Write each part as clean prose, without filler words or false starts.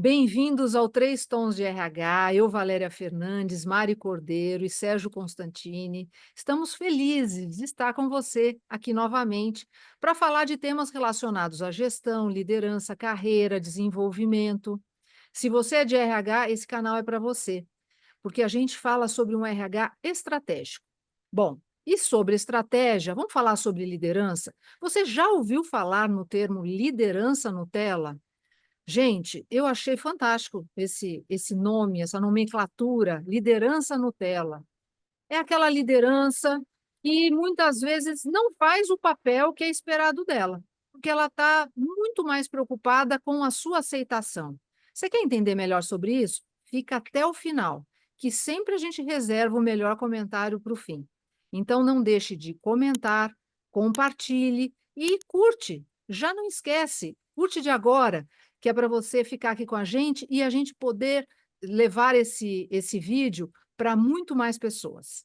Bem-vindos ao Três Tons de RH. Eu, Valéria Fernandes, Mari Cordeiro e Sérgio Constantini. Estamos felizes de estar com você aqui novamente para falar de temas relacionados à gestão, liderança, carreira, desenvolvimento. Se você é de RH, esse canal é para você, porque a gente fala sobre um RH estratégico. Bom, e sobre estratégia, vamos falar sobre liderança? Você já ouviu falar no termo liderança Nutella? Gente, eu achei fantástico esse nome, essa nomenclatura, liderança Nutella. É aquela liderança que muitas vezes não faz o papel que é esperado dela, porque ela está muito mais preocupada com a sua aceitação. Você quer entender melhor sobre isso? Fica até o final, que sempre a gente reserva o melhor comentário para o fim. Então não deixe de comentar, compartilhe e curte. Já não esquece, curte de agora, que é para você ficar aqui com a gente e a gente poder levar esse vídeo para muito mais pessoas.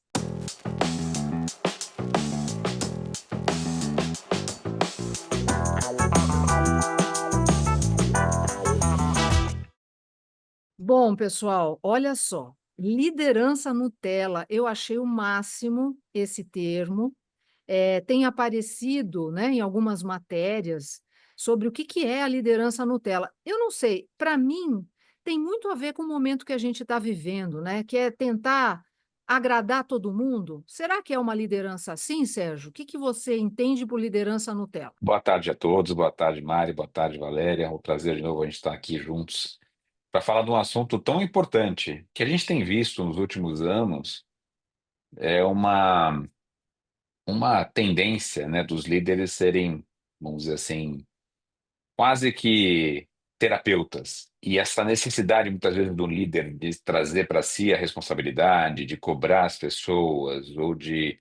Bom, pessoal, olha só, liderança Nutella, eu achei o máximo esse termo, tem aparecido, né, em algumas matérias sobre o que que é a liderança Nutella. Eu não sei, para mim tem muito a ver com o momento que a gente está vivendo, né, que é tentar agradar todo mundo. Será que é uma liderança assim, Sérgio? O que que você entende por liderança Nutella? Boa tarde a todos, boa tarde, Mari, boa tarde, Valéria. É um prazer de novo a gente estar aqui juntos para falar de um assunto tão importante que a gente tem visto nos últimos anos, é uma tendência, né, dos líderes serem, vamos dizer assim, quase que terapeutas. E essa necessidade, muitas vezes, do líder de trazer para si a responsabilidade, de cobrar as pessoas, ou de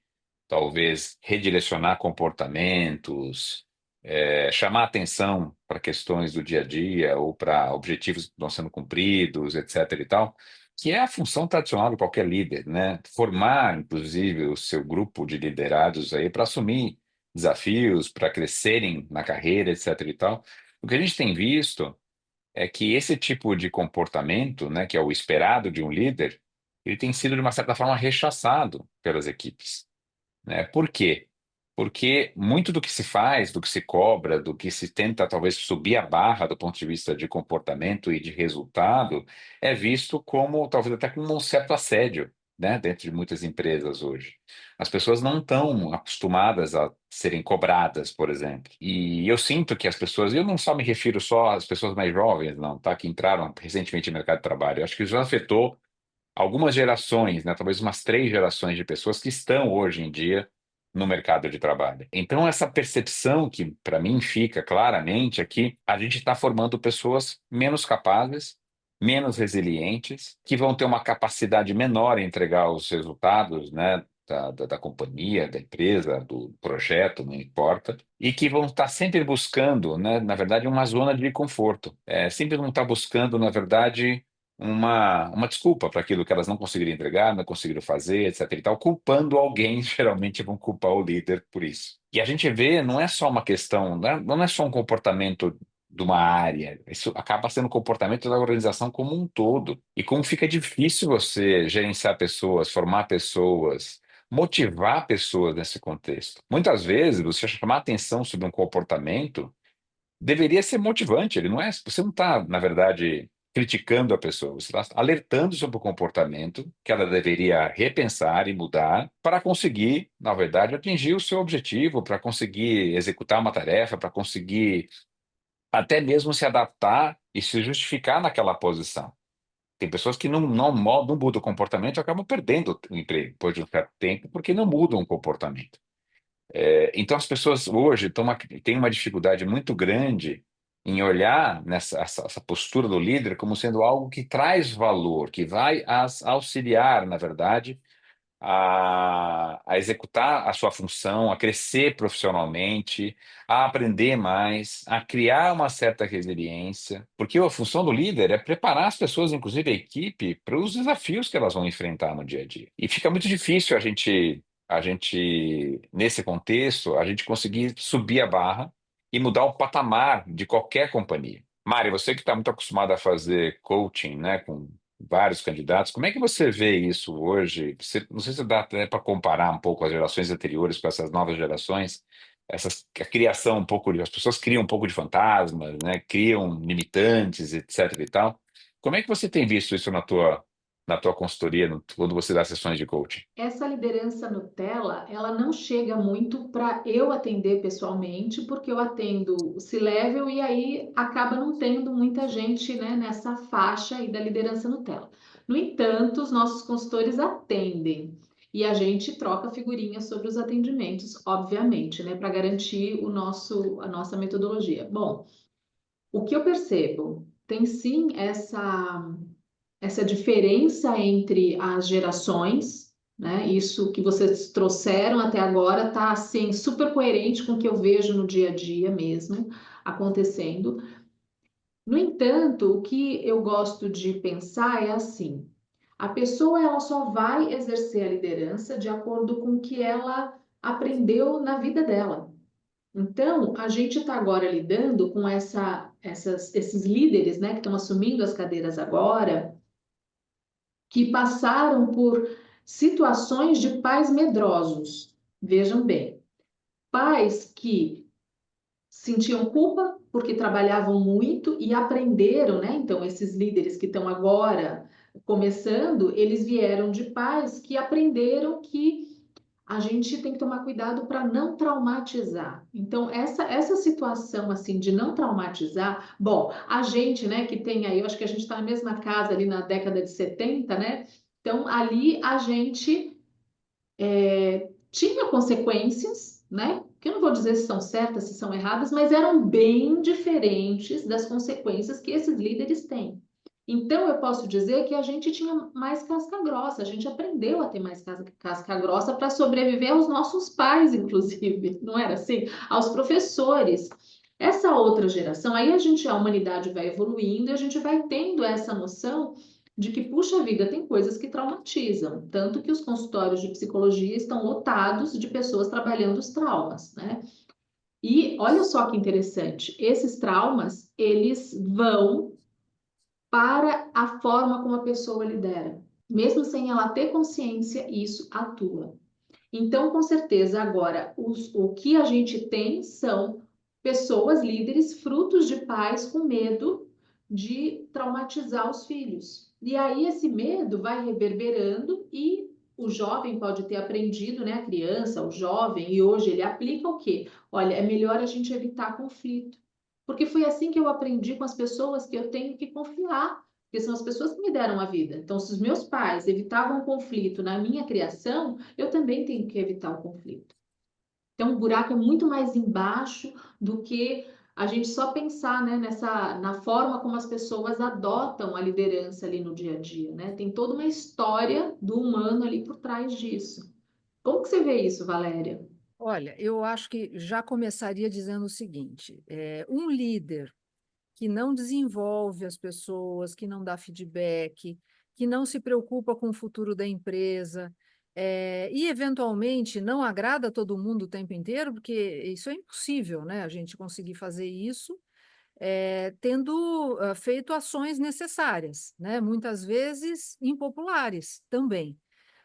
talvez redirecionar comportamentos, chamar atenção para questões do dia a dia ou para objetivos que estão sendo cumpridos, etc. e tal, que é a função tradicional de qualquer líder, né? Formar, inclusive, o seu grupo de liderados aí para assumir desafios, para crescerem na carreira, etc. e tal. O que a gente tem visto é que esse tipo de comportamento, né, que é o esperado de um líder, ele tem sido, de uma certa forma, rechaçado pelas equipes, né? Por quê? Porque muito do que se faz, do que se cobra, do que se tenta talvez subir a barra do ponto de vista de comportamento e de resultado, é visto como, talvez até como um certo assédio, né, dentro de muitas empresas hoje. As pessoas não estão acostumadas a serem cobradas, por exemplo. E eu sinto que as pessoas, eu não só me refiro só às pessoas mais jovens, não, tá, que entraram recentemente no mercado de trabalho. Eu acho que isso já afetou algumas gerações, né, talvez umas 3 gerações de pessoas que estão hoje em dia no mercado de trabalho. Então, essa percepção que para mim fica claramente é que a gente está formando pessoas menos capazes, menos resilientes, que vão ter uma capacidade menor em entregar os resultados, né, da companhia, da empresa, do projeto, não importa, e que vão estar sempre buscando, né, na verdade, uma zona de conforto. Sempre vão estar buscando, na verdade, uma desculpa para aquilo que elas não conseguiram entregar, não conseguiram fazer, etc. e tal, culpando alguém, geralmente vão culpar o líder por isso. E a gente vê, não é só uma questão, não é só um comportamento de uma área, isso acaba sendo um comportamento da organização como um todo. E como fica difícil você gerenciar pessoas, formar pessoas, motivar pessoas nesse contexto. Muitas vezes, você chamar atenção sobre um comportamento deveria ser motivante. Ele não é, você não está, na verdade, criticando a pessoa, você está alertando sobre o comportamento que ela deveria repensar e mudar para conseguir, na verdade, atingir o seu objetivo, para conseguir executar uma tarefa, para conseguir até mesmo se adaptar e se justificar naquela posição. Tem pessoas que não mudam o comportamento e acabam perdendo o emprego depois de um certo tempo porque não mudam o comportamento. Então, as pessoas hoje têm uma dificuldade muito grande em olhar essa postura do líder como sendo algo que traz valor, que vai auxiliar, na verdade, a executar a sua função, a crescer profissionalmente, a aprender mais, a criar uma certa resiliência, porque a função do líder é preparar as pessoas, inclusive a equipe, para os desafios que elas vão enfrentar no dia a dia. E fica muito difícil nesse contexto, a gente conseguir subir a barra e mudar o patamar de qualquer companhia. Mari, você que está muito acostumada a fazer coaching, né, com vários candidatos, como é que você vê isso hoje? Não sei se dá até para comparar um pouco as gerações anteriores com essas novas gerações, a criação um pouco as pessoas criam um pouco de fantasmas, né, criam limitantes, etc e tal. Como é que você tem visto isso na tua consultoria, quando você dá sessões de coaching? Essa liderança Nutella, ela não chega muito para eu atender pessoalmente, porque eu atendo o C-level e aí acaba não tendo muita gente, né, nessa faixa aí da liderança Nutella. No entanto, os nossos consultores atendem e a gente troca figurinhas sobre os atendimentos, obviamente, né, para garantir a nossa metodologia. Bom, o que eu percebo? Tem sim essa diferença entre as gerações, né? Isso que vocês trouxeram até agora está assim super coerente com o que eu vejo no dia a dia mesmo acontecendo. No entanto, o que eu gosto de pensar é assim: a pessoa ela só vai exercer a liderança de acordo com o que ela aprendeu na vida dela. Então, a gente está agora lidando com esses líderes, né, que estão assumindo as cadeiras agora, que passaram por situações de pais medrosos. Vejam bem, pais que sentiam culpa porque trabalhavam muito e aprenderam, né? Então, esses líderes que estão agora começando, eles vieram de pais que aprenderam que a gente tem que tomar cuidado para não traumatizar. Então, essa situação assim de não traumatizar, bom, a gente, né, que tem aí, eu acho que a gente está na mesma casa ali na década de 70, né? Então, ali a gente tinha consequências, né? Que eu não vou dizer se são certas, se são erradas, mas eram bem diferentes das consequências que esses líderes têm. Então, eu posso dizer que a gente tinha mais casca grossa, a gente aprendeu a ter mais casca grossa para sobreviver aos nossos pais, inclusive, não era assim? Aos professores. Essa outra geração, aí a humanidade vai evoluindo e a gente vai tendo essa noção de que, puxa vida, tem coisas que traumatizam, tanto que os consultórios de psicologia estão lotados de pessoas trabalhando os traumas, né? E olha só que interessante, esses traumas, eles vão para a forma como a pessoa lidera. Mesmo sem ela ter consciência, isso atua. Então, com certeza, agora, o que a gente tem são pessoas, líderes, frutos de pais com medo de traumatizar os filhos. E aí esse medo vai reverberando e o jovem pode ter aprendido, né? A criança, o jovem, e hoje ele aplica o quê? Olha, é melhor a gente evitar conflito. Porque foi assim que eu aprendi com as pessoas que eu tenho que confiar, porque são as pessoas que me deram a vida. Então, se os meus pais evitavam conflito na minha criação, eu também tenho que evitar o conflito. Então, o buraco é muito mais embaixo do que a gente só pensar, né, na forma como as pessoas adotam a liderança ali no dia a dia, né? Tem toda uma história do humano ali por trás disso. Como que você vê isso, Valéria? Olha, eu acho que já começaria dizendo o seguinte: um líder que não desenvolve as pessoas, que não dá feedback, que não se preocupa com o futuro da empresa, e eventualmente não agrada todo mundo o tempo inteiro, porque isso é impossível, né? A gente conseguir fazer isso, tendo feito ações necessárias, né? Muitas vezes impopulares também.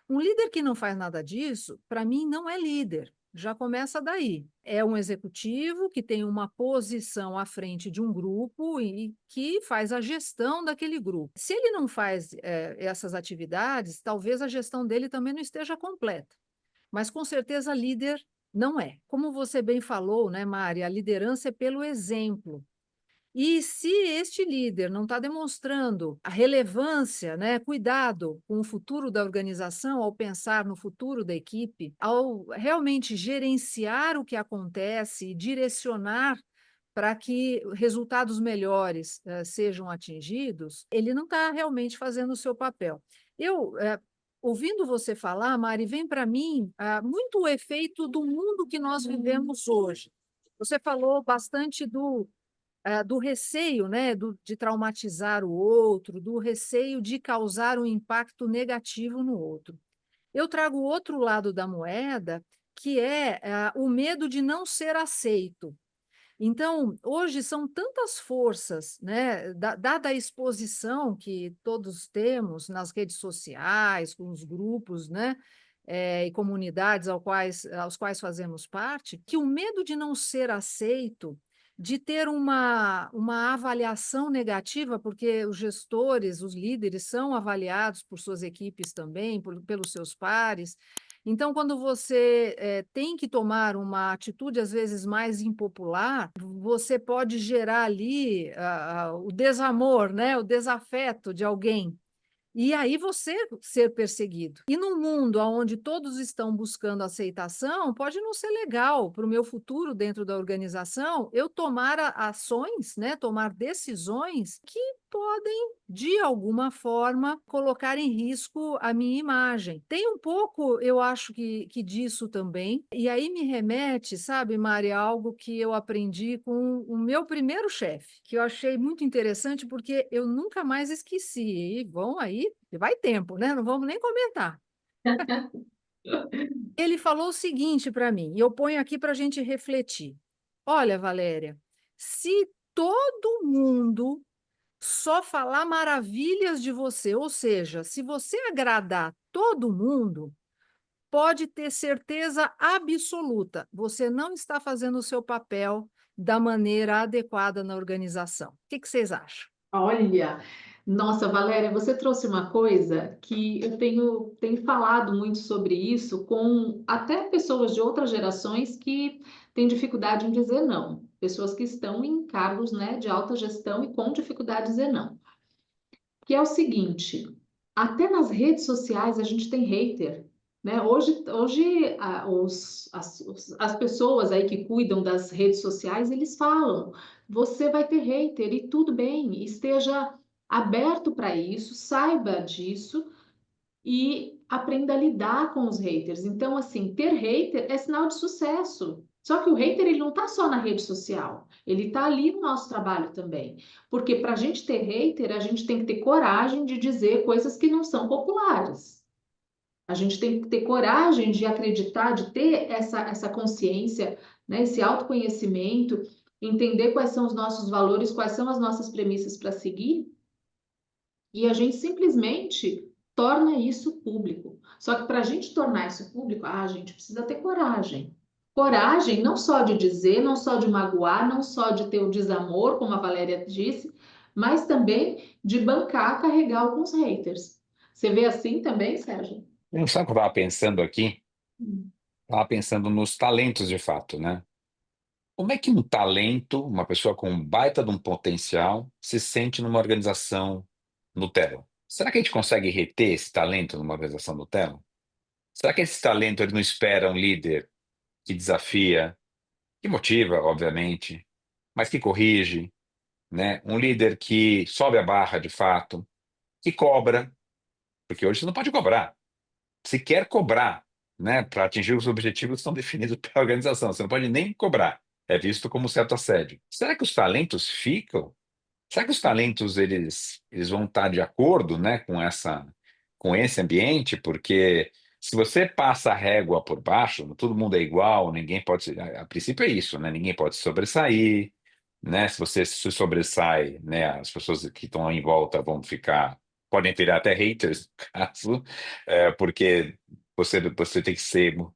Um líder que não faz nada disso, para mim, não é líder. Já começa daí. É um executivo que tem uma posição à frente de um grupo e que faz a gestão daquele grupo. Se ele não faz essas atividades, talvez a gestão dele também não esteja completa. Mas com certeza líder não é. Como você bem falou, né, Mari? A liderança é pelo exemplo. E se este líder não está demonstrando a relevância, né, cuidado com o futuro da organização, ao pensar no futuro da equipe, ao realmente gerenciar o que acontece e direcionar para que resultados melhores sejam atingidos, ele não está realmente fazendo o seu papel. Ouvindo você falar, Mari, vem para mim muito o efeito do mundo que nós vivemos hoje. Você falou bastante do receio, né, de traumatizar o outro, do receio de causar um impacto negativo no outro. Eu trago o outro lado da moeda, que é o medo de não ser aceito. Então, hoje são tantas forças, né, dada a exposição que todos temos nas redes sociais, com os grupos, né, e comunidades aos quais fazemos parte, que o medo de não ser aceito, de ter uma avaliação negativa, porque os gestores, os líderes são avaliados por suas equipes também, pelos seus pares. Então, quando você tem que tomar uma atitude, às vezes, mais impopular, você pode gerar ali o desamor, né? O desafeto de alguém. E aí você ser perseguido. E num mundo onde todos estão buscando aceitação, pode não ser legal para o meu futuro dentro da organização eu tomar ações, né, tomar decisões que podem, de alguma forma, colocar em risco a minha imagem. Tem um pouco, eu acho que disso também. E aí me remete, sabe, Mari, a algo que eu aprendi com o meu primeiro chefe, que eu achei muito interessante porque eu nunca mais esqueci. E vão aí, vai tempo, né? Não vamos nem comentar. Ele falou o seguinte para mim, e eu ponho aqui para a gente refletir. Olha, Valéria, se todo mundo só falar maravilhas de você, ou seja, se você agradar todo mundo, pode ter certeza absoluta, você não está fazendo o seu papel da maneira adequada na organização. O que vocês acham? Olha, nossa, Valéria, você trouxe uma coisa que eu tenho falado muito sobre isso com até pessoas de outras gerações que têm dificuldade em dizer não. Pessoas que estão em cargos, né, de alta gestão e com dificuldade em dizer não. Que é o seguinte, até nas redes sociais a gente tem hater, né? Hoje as pessoas aí que cuidam das redes sociais, eles falam, você vai ter hater e tudo bem, esteja aberto para isso, saiba disso e aprenda a lidar com os haters. Então, assim, ter hater é sinal de sucesso. Só que o hater ele não está só na rede social, ele está ali no nosso trabalho também. Porque para a gente ter hater, a gente tem que ter coragem de dizer coisas que não são populares. A gente tem que ter coragem de acreditar, de ter essa consciência, né, esse autoconhecimento, entender quais são os nossos valores, quais são as nossas premissas para seguir e a gente simplesmente torna isso público. Só que para a gente tornar isso público, a gente precisa ter coragem. Coragem não só de dizer, não só de magoar, não só de ter o desamor, como a Valéria disse, mas também de bancar, carregar alguns haters. Você vê assim também, Sérgio? Não sabe o que eu estava pensando aqui? Hum. Estava pensando nos talentos de fato, né? Como é que um talento, uma pessoa com um baita de um potencial, se sente numa organização Nutella? Será que a gente consegue reter esse talento numa organização Nutella? Será que esse talento ele não espera um líder que desafia, que motiva, obviamente, mas que corrige, né? Um líder que sobe a barra de fato, que cobra, porque hoje você não pode cobrar. Se quer cobrar, né, para atingir os objetivos que estão definidos pela organização, você não pode nem cobrar. É visto como certo assédio. Será que os talentos ficam? Será que os talentos eles vão estar de acordo, né, com esse ambiente? Porque se você passa a régua por baixo, todo mundo é igual, ninguém pode a princípio é isso, né? Ninguém pode se sobressair, né? Se você se sobressai, né, as pessoas que estão em volta vão ficar, podem virar até haters, no caso, porque você tem que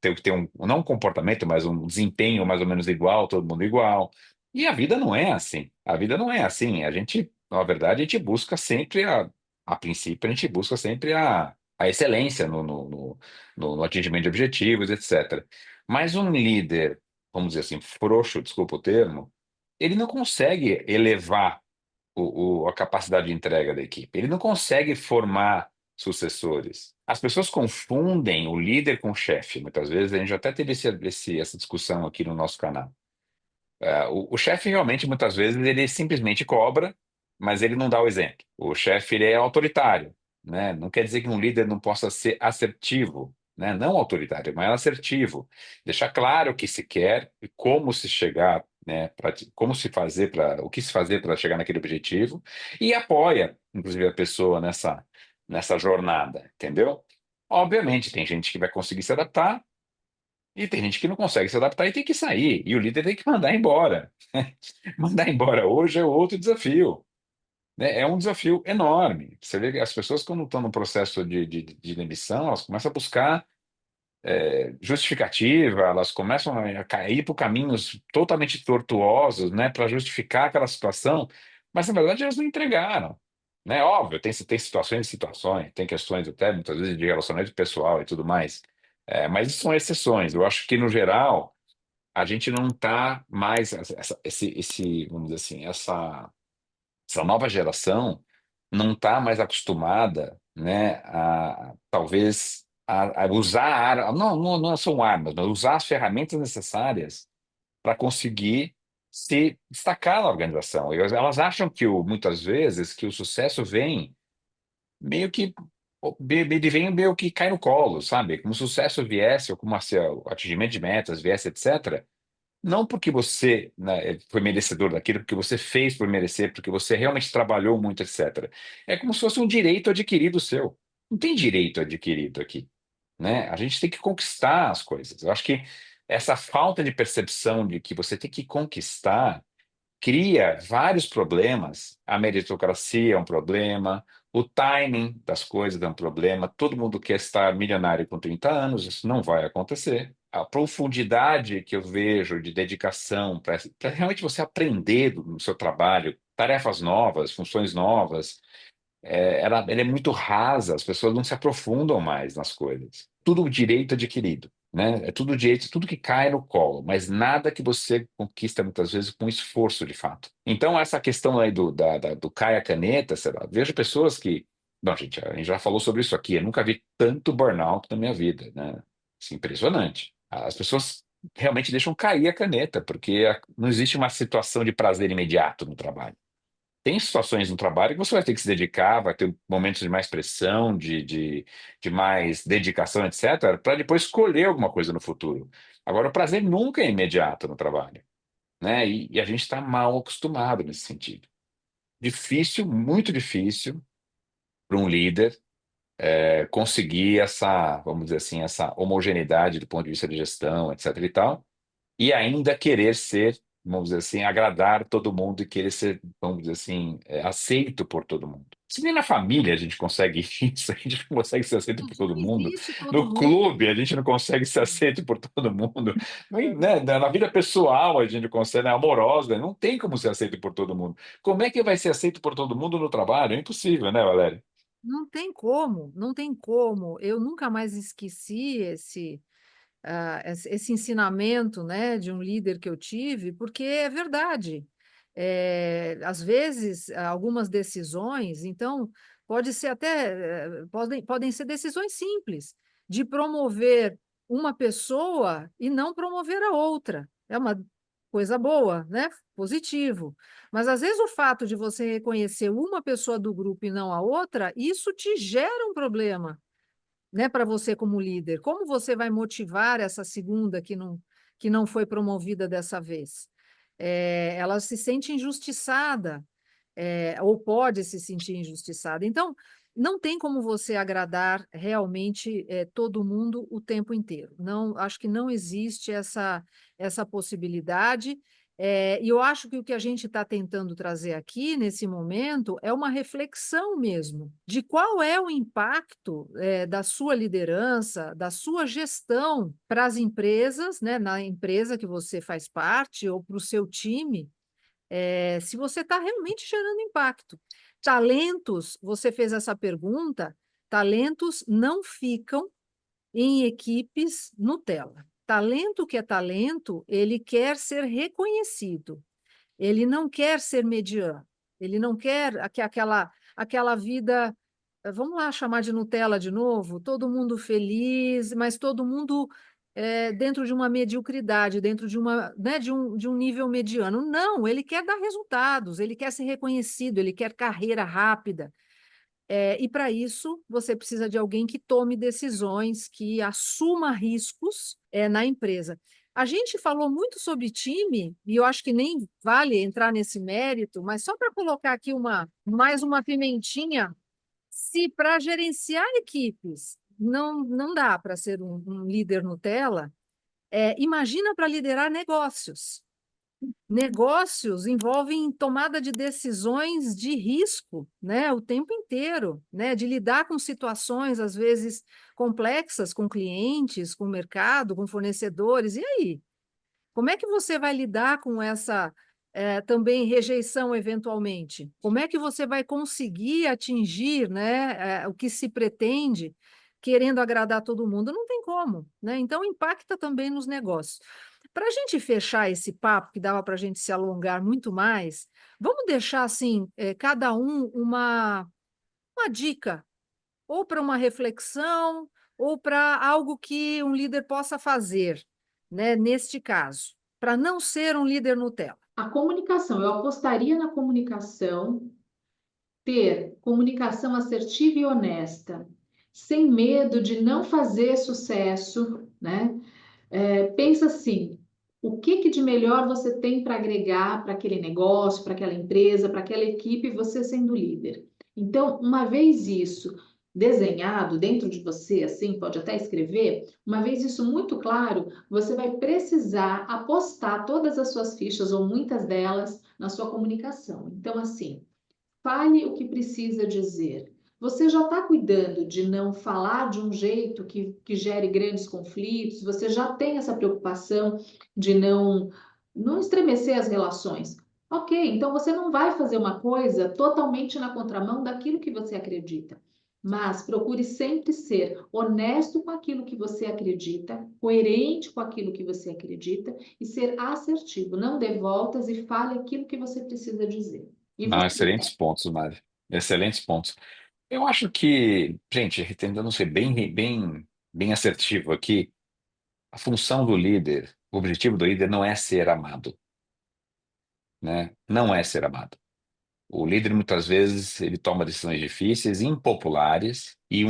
tem que ter um não um comportamento, mas um desempenho mais ou menos igual, todo mundo igual. E a vida não é assim. A vida não é assim. A gente, na verdade, a gente busca sempre a princípio, a gente busca sempre a excelência no atingimento de objetivos, etc. Mas um líder, vamos dizer assim, frouxo, desculpa o termo, ele não consegue elevar a capacidade de entrega da equipe. Ele não consegue formar sucessores. As pessoas confundem o líder com o chefe. Muitas vezes a gente já até teve essa discussão aqui no nosso canal. O chefe realmente, muitas vezes, ele simplesmente cobra, mas ele não dá o exemplo. O chefe, ele é autoritário, né? Não quer dizer que um líder não possa ser assertivo, né? Não autoritário, mas assertivo. Deixar claro o que se quer e como se chegar, né? Como se fazer o que se fazer para chegar naquele objetivo e apoia, inclusive, a pessoa nessa jornada, entendeu? Obviamente, tem gente que vai conseguir se adaptar, E tem gente que não consegue se adaptar e tem que sair. E o líder tem que mandar embora. Mandar embora hoje é outro desafio, né? É um desafio enorme. Você vê que as pessoas, quando estão no processo de demissão, elas começam a buscar justificativa, elas começam a cair por caminhos totalmente tortuosos, né, para justificar aquela situação, mas na verdade elas não entregaram. Né? Óbvio, tem situações e situações, tem questões até muitas vezes de relacionamento pessoal e tudo mais. Mas isso são exceções. Eu acho que, no geral, a gente não está mais, vamos dizer assim, essa nova geração não está mais acostumada, né, talvez a usar não são armas, mas usar as ferramentas necessárias para conseguir se destacar na organização. Elas acham que muitas vezes que o sucesso vem meio que ele vem meio que cai no colo, sabe? Como se o sucesso viesse, ou como assim, o atingimento de metas viesse, etc. Não porque você, né, foi merecedor daquilo, porque você fez por merecer, porque você realmente trabalhou muito, etc. É como se fosse um direito adquirido seu. Não tem direito adquirido aqui, né? A gente tem que conquistar as coisas. Eu acho que essa falta de percepção de que você tem que conquistar cria vários problemas. A meritocracia é um problema, o timing das coisas é um problema. Todo mundo quer estar milionário com 30 anos, isso não vai acontecer. A profundidade que eu vejo de dedicação para realmente você aprender no seu trabalho, tarefas novas, funções novas, ela é muito rasa, as pessoas não se aprofundam mais nas coisas. Tudo direito adquirido, né? É tudo direito, tudo que cai no colo, mas nada que você conquista muitas vezes com esforço de fato. Então, essa questão aí do cai a caneta, sei lá, vejo pessoas que. Bom, gente, a gente já falou sobre isso aqui, eu nunca vi tanto burnout na minha vida, né? Assim, impressionante. As pessoas realmente deixam cair a caneta, porque não existe uma situação de prazer imediato no trabalho. Tem situações no trabalho que você vai ter que se dedicar, vai ter momentos de mais pressão, de mais dedicação, etc., para depois escolher alguma coisa no futuro. Agora, o prazer nunca é imediato no trabalho, né? E a gente está mal acostumado nesse sentido. Difícil, muito difícil para um líder conseguir essa, vamos dizer assim, essa homogeneidade do ponto de vista de gestão, etc. e tal, e ainda querer ser, vamos dizer assim, agradar todo mundo e querer ser, vamos dizer assim, aceito por todo mundo. Se nem na família a gente consegue isso, a gente não consegue ser aceito por todo Não mundo. existe todo No clube mundo. a gente não consegue ser aceito por todo mundo. Nem, né, na vida pessoal a gente consegue, né, amorosa, não tem como ser aceito por todo mundo. Como é que vai ser aceito por todo mundo no trabalho? É impossível, né, Valéria? Não tem como, não tem como. Eu nunca mais esqueci esse ensinamento, né, de um líder que eu tive, porque é verdade. Às vezes, algumas decisões, então, pode ser até, podem ser decisões simples, de promover uma pessoa e não promover a outra. É uma coisa boa, né? Positivo. Mas às vezes o fato de você reconhecer uma pessoa do grupo e não a outra, isso te gera um problema, né, para você como líder. Como você vai motivar essa segunda que não foi promovida dessa vez? Ela se sente injustiçada, ou pode se sentir injustiçada. Então, não tem como você agradar realmente todo mundo o tempo inteiro. Não, acho que não existe essa possibilidade. E eu acho que o que a gente está tentando trazer aqui, nesse momento, é uma reflexão mesmo de qual é o impacto da sua liderança, da sua gestão para as empresas, né, na empresa que você faz parte, ou para o seu time, se você está realmente gerando impacto. Talentos, você fez essa pergunta, talentos não ficam em equipes Nutella. Talento que é talento, ele quer ser reconhecido, ele não quer ser mediano, ele não quer aquela vida, vamos lá chamar de Nutella de novo, todo mundo feliz, mas todo mundo dentro de uma mediocridade, dentro de né, de um nível mediano. Não, ele quer dar resultados, ele quer ser reconhecido, ele quer carreira rápida. E para isso, você precisa de alguém que tome decisões, que assuma riscos na empresa. A gente falou muito sobre time, e eu acho que nem vale entrar nesse mérito, mas só para colocar aqui mais uma pimentinha, se para gerenciar equipes não dá para ser um líder Nutella, Imagina para liderar negócios. Negócios envolvem tomada de decisões de risco, né, o tempo inteiro, né, de lidar com situações, às vezes, complexas, com clientes, com o mercado, com fornecedores. E aí? Como é que você vai lidar com essa também rejeição, eventualmente? Como é que você vai conseguir atingir, né, o que se pretende, querendo agradar todo mundo? Não tem como, né? Então, impacta também nos negócios. Para a gente fechar esse papo, que dava para a gente se alongar muito mais, vamos deixar assim, cada um uma dica, ou para uma reflexão, ou para algo que um líder possa fazer, né, neste caso, para não ser um líder Nutella. A comunicação, eu apostaria na comunicação, ter comunicação assertiva e honesta, sem medo de não fazer sucesso, né? Pensa assim, o que de melhor você tem para agregar para aquele negócio, para aquela empresa, para aquela equipe, você sendo líder. Então, uma vez isso desenhado dentro de você, assim, pode até escrever, uma vez isso muito claro, você vai precisar apostar todas as suas fichas, ou muitas delas, na sua comunicação. Então, assim, fale o que precisa dizer. Você já está cuidando de não falar de um jeito que gere grandes conflitos, você já tem essa preocupação de não estremecer as relações. Ok, então você não vai fazer uma coisa totalmente na contramão daquilo que você acredita. Mas procure sempre ser honesto com aquilo que você acredita, coerente com aquilo que você acredita e ser assertivo. Não dê voltas e fale aquilo que você precisa dizer. E Não, você? excelentes pontos, Mari. Excelentes pontos. Eu acho que, gente, tentando ser bem assertivo aqui, a função do líder, o objetivo do líder não é ser amado, né? Não é ser amado. O líder, muitas vezes, ele toma decisões difíceis, impopulares, e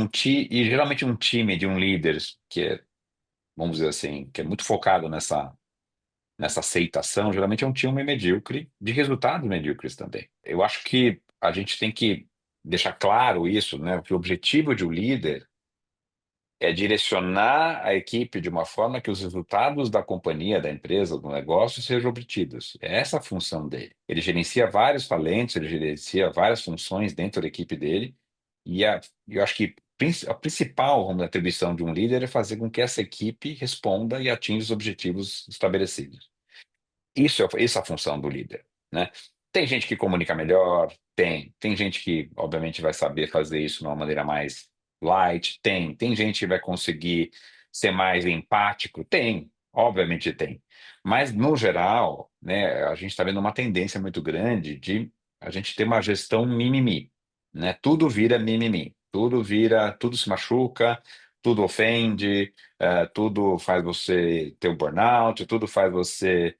geralmente um time de um líder que é, vamos dizer assim, que é muito focado nessa aceitação, geralmente é um time medíocre, de resultados medíocres também. Eu acho que a gente tem que deixar claro isso, né? Que o objetivo de um líder é direcionar a equipe de uma forma que os resultados da companhia, da empresa, do negócio sejam obtidos. É essa a função dele. Ele gerencia vários talentos, ele gerencia várias funções dentro da equipe dele, eu acho que a principal, vamos dizer, atribuição de um líder é fazer com que essa equipe responda e atinja os objetivos estabelecidos. Isso é a função do líder, né? Tem gente que comunica melhor, tem gente que, obviamente, vai saber fazer isso de uma maneira mais light, tem gente que vai conseguir ser mais empático, obviamente tem. Mas, no geral, né, a gente está vendo uma tendência muito grande de a gente ter uma gestão mimimi, né? Tudo vira mimimi, tudo se machuca, tudo ofende, tudo faz você ter um burnout, tudo faz você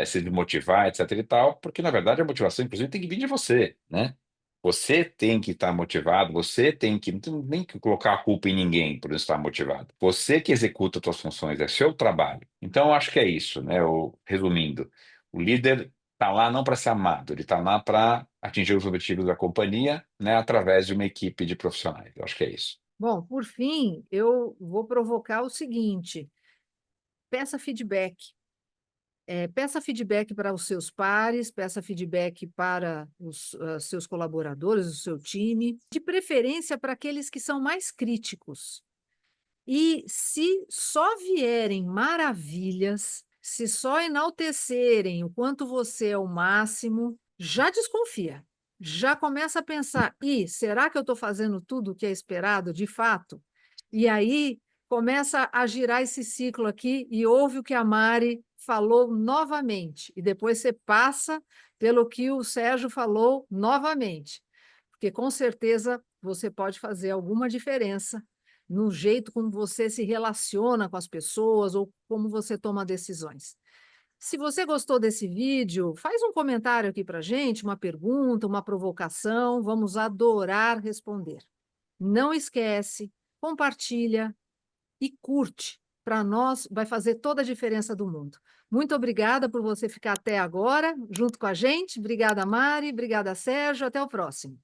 se desmotivar, etc e tal, porque na verdade a motivação, inclusive, tem que vir de você, né? Você tem que estar motivado, você tem que, não tem nem que colocar a culpa em ninguém por não estar motivado. Você que executa as suas funções, é seu trabalho. Então, eu acho que é isso, né? Resumindo, o líder está lá não para ser amado, ele está lá para atingir os objetivos da companhia, né, através de uma equipe de profissionais. Eu acho que é isso. Bom, por fim, eu vou provocar o seguinte: peça feedback. Peça feedback para os seus pares, peça feedback para os seus colaboradores, o seu time, de preferência para aqueles que são mais críticos. E se só vierem maravilhas, se só enaltecerem o quanto você é o máximo, já desconfia. Já começa a pensar: será que eu estou fazendo tudo o que é esperado de fato? E aí começa a girar esse ciclo aqui e ouve o que a Mari falou novamente. E depois você passa pelo que o Sérgio falou novamente. Porque com certeza você pode fazer alguma diferença no jeito como você se relaciona com as pessoas ou como você toma decisões. Se você gostou desse vídeo, faz um comentário aqui para a gente, uma pergunta, uma provocação, vamos adorar responder. Não esquece, compartilha e curte. Para nós vai fazer toda a diferença do mundo. Muito obrigada por você ficar até agora junto com a gente. Obrigada, Mari. Obrigada, Sérgio. Até o próximo.